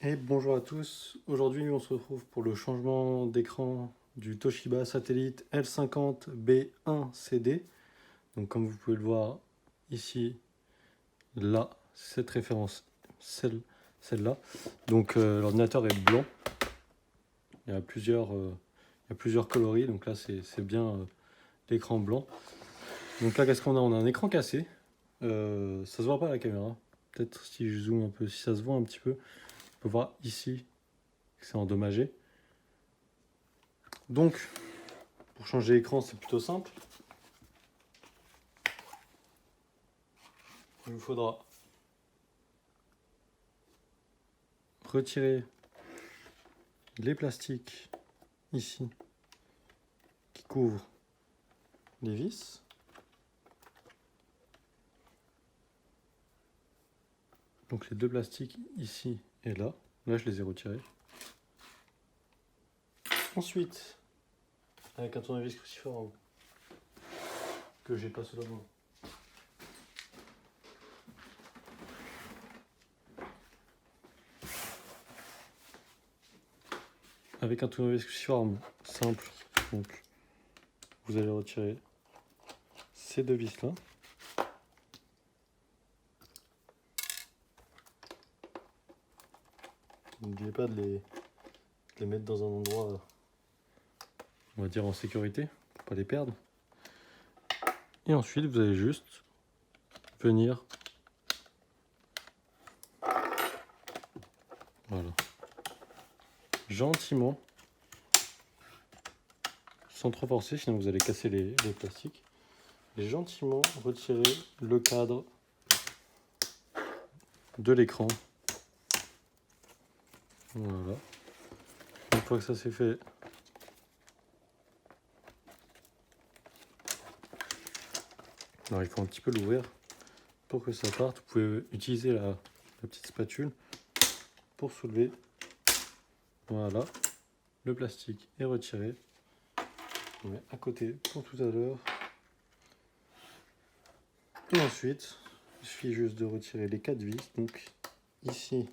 Et bonjour à tous, aujourd'hui on se retrouve pour le changement d'écran du Toshiba Satellite L50B1CD. Donc comme vous pouvez le voir ici, là, cette référence, celle-là. Donc l'ordinateur est blanc, il y a plusieurs coloris, donc là c'est bien l'écran blanc. Donc là qu'est-ce qu'on a? On a un écran cassé, ça se voit pas à la caméra, peut-être si je zoome un peu, si ça se voit un petit peu, on peut voir ici que c'est endommagé. Donc, pour changer l'écran, c'est plutôt simple. Il vous faudra retirer les plastiques ici qui couvrent les vis. Donc les deux plastiques ici et là. Là, je les ai retirés. Ensuite, avec un tournevis cruciforme que j'ai pas sous la main, avec un tournevis cruciforme simple, donc vous allez retirer ces deux vis là. N'oubliez pas de les mettre dans un endroit, on va dire, en sécurité, pour pas les perdre. Et ensuite, vous allez juste venir, voilà, gentiment, sans trop forcer, sinon vous allez casser les plastiques, et gentiment retirer le cadre de l'écran. Voilà. Une fois que ça c'est fait, alors il faut un petit peu l'ouvrir pour que ça parte. Vous pouvez utiliser la petite spatule pour soulever. Voilà, le plastique est retiré. On met à côté pour tout à l'heure. Et ensuite, il suffit juste de retirer les 4 vis. Donc ici,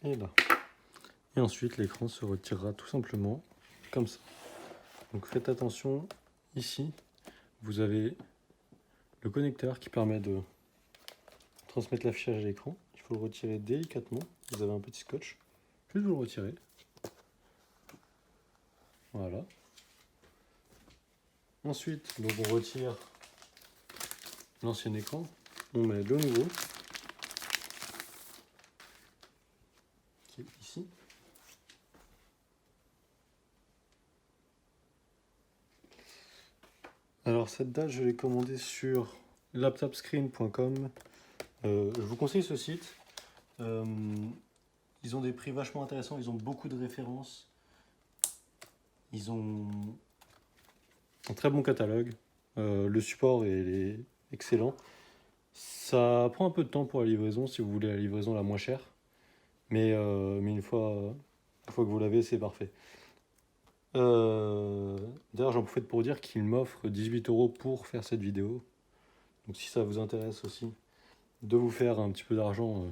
et là. Et ensuite, l'écran se retirera tout simplement comme ça. Donc faites attention, ici, vous avez le connecteur qui permet de transmettre l'affichage à l'écran. Il faut le retirer délicatement. Vous avez un petit scotch. Juste vous le retirez. Voilà. Ensuite, donc on retire l'ancien écran. On met le nouveau, qui est ici. Alors cette date, je l'ai commandée sur laptopscreen.com. Je vous conseille ce site. Ils ont des prix vachement intéressants, ils ont beaucoup de références. Ils ont un très bon catalogue. Le support est excellent. Ça prend un peu de temps pour la livraison si vous voulez la livraison la moins chère. Mais une fois que vous l'avez, c'est parfait. D'ailleurs, j'en profite pour dire qu'ils m'offrent 18 € pour faire cette vidéo. Donc si ça vous intéresse aussi de vous faire un petit peu d'argent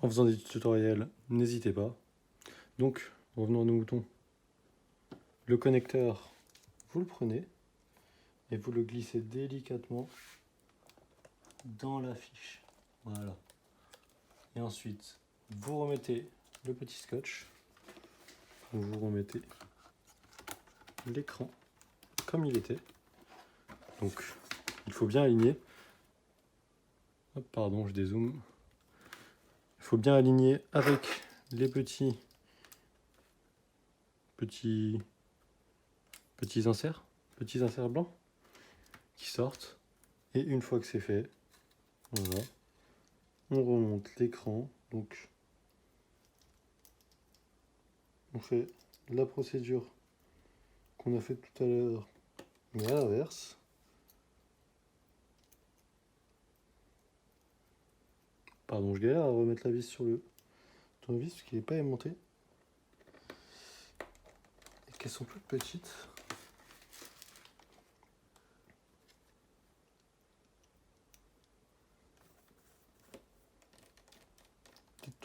en faisant des tutoriels, n'hésitez pas. Donc, revenons à nos moutons. Le connecteur, vous le prenez et vous le glissez délicatement dans la fiche. Voilà. Et ensuite, vous remettez le petit scotch. Vous remettez l'écran comme il était. Donc, il faut bien aligner. Hop, pardon, je dézoome. Il faut bien aligner avec les petits inserts blancs qui sortent. Et une fois que c'est fait, voilà, on remonte l'écran. Donc, on fait la procédure qu'on a fait tout à l'heure, mais à l'inverse. Pardon, je galère à remettre la vis sur le tournevis parce qu'il n'est pas aimanté. Et qu'elles sont toutes petites.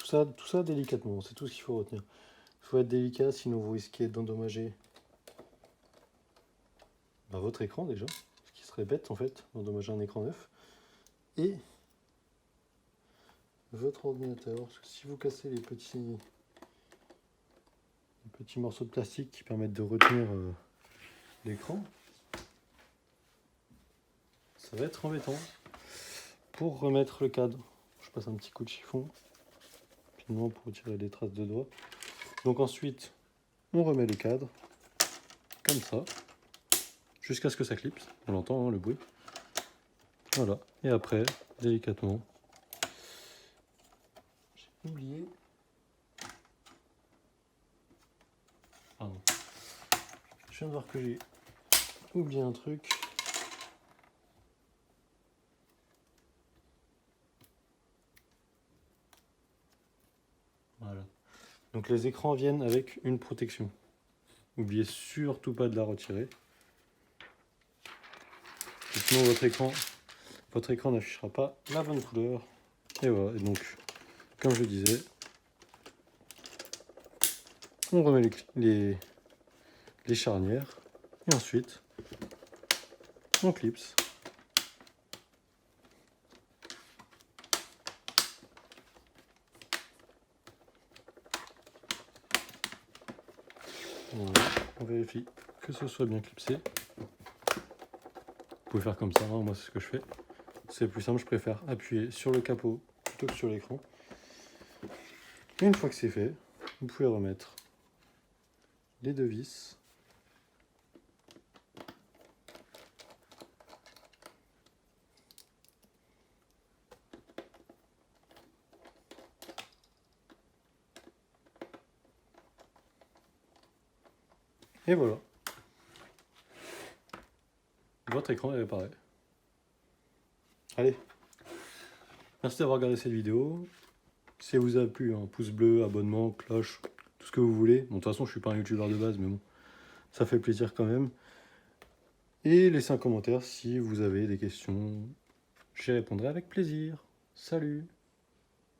Tout ça délicatement, c'est tout ce qu'il faut retenir. Il faut être délicat, sinon vous risquez d'endommager votre écran déjà, ce qui serait bête en fait, d'endommager un écran neuf. Et votre ordinateur, parce que si vous cassez les petits morceaux de plastique qui permettent de retenir l'écran, ça va être embêtant. Pour remettre le cadre, je passe un petit coup de chiffon rapidement pour retirer les traces de doigts. Donc ensuite, on remet le cadre comme ça, jusqu'à ce que ça clipse. On l'entend, hein, le bruit. Voilà. Et après, délicatement, j'ai oublié. Pardon. Je viens de voir que j'ai oublié un truc. Voilà. Donc les écrans viennent avec une protection. N'oubliez surtout pas de la retirer. Sinon votre écran n'affichera pas la bonne couleur. Et voilà. Et donc, comme je disais, on remet les charnières. Et ensuite, on clipse. Voilà, on vérifie que ce soit bien clipsé. Vous pouvez faire comme ça, hein, moi c'est ce que je fais. C'est plus simple, je préfère appuyer sur le capot plutôt que sur l'écran. Et une fois que c'est fait, vous pouvez remettre les deux vis. Et voilà. Votre écran est réparé. Allez. Merci d'avoir regardé cette vidéo. Si elle vous a plu, un pouce bleu, abonnement, cloche, tout ce que vous voulez. Bon, de toute façon, je suis pas un youtubeur de base, mais bon, ça fait plaisir quand même. Et laissez un commentaire si vous avez des questions. J'y répondrai avec plaisir. Salut!